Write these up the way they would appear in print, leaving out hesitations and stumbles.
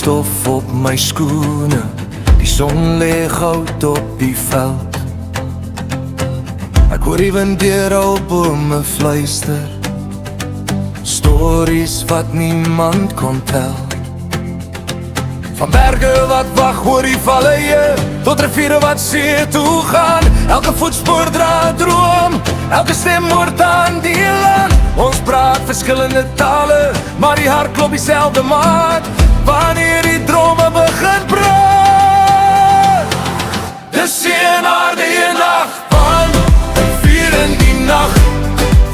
stof op my skoene, die son lê goud op die veld. Ek hoor die wind deur al bome fluister, stories wat niemand kon tel. Van berge wat wag oor die valleie, tot riviere wat see toe gaan. Elke voetspoor dra 'n droom, elke stem hoort aan die land. Ons praat verskillende tale, maar die hart klop dieselfde maat. Wanneer die drome begin praat, dis een aarde een nacht, van vier in die nacht,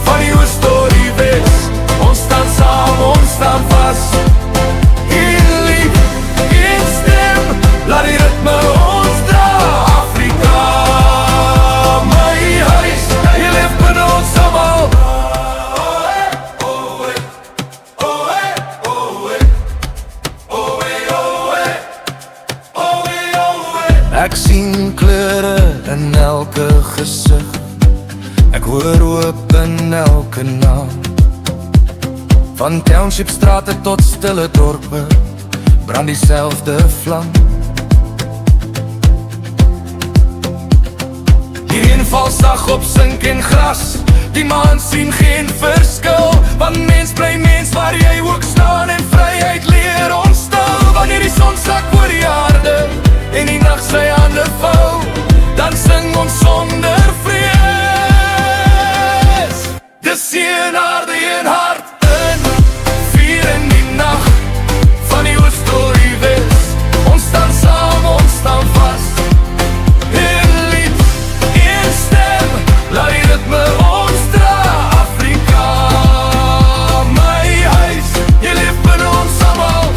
van die oost tot die west. Ons staan saam, ons staan vast, heel lief, één stem, laat die ritme ons dra. Afrika, my huis, jy leef binne ons allemaal. Ek sien kleure in elke gesig, ek hoor hoop in elke naam. Van townshipstrate tot stille dorpe, brand dieselfde vlam. Die reënvalsdag op sink en gras, die maan sien geen verskil. Want mens bly mens waar jy ook staan, en vryheid leer ons stil. Wanneer die son sak oor die aarde en die nacht sy hande vou, dan sing ons sonder vrees. Dis een aarde, een hart, in vier in die nacht, van die oost tot die west. Ons staan saam, ons staan vast, heel lief, één stem, laat die ritme ons dra. Afrika, my huis, jy leef binne ons allemaal.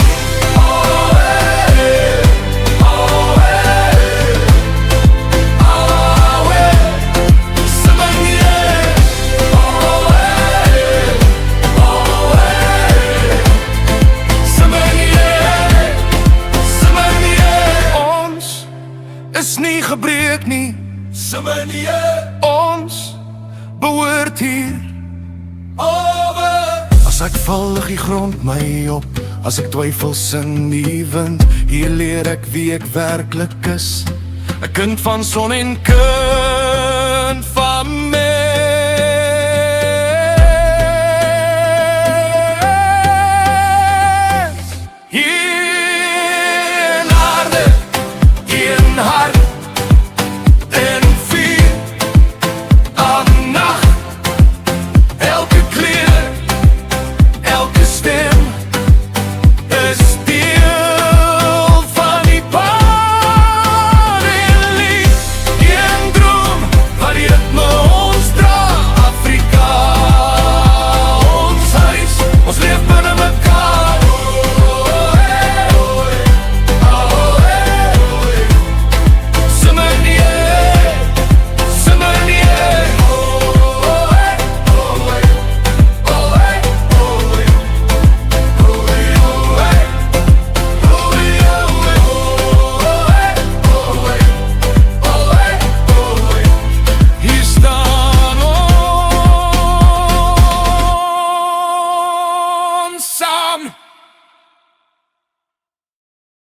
Is nie gebreek nie, Simenie. Ons behoort hier over. As ek val, lig die grond my op, as ek twyfel sing die wind. Hier leer ek wie ek werklik is, 'n kind van son en kind van mens. Een aarde, een hart,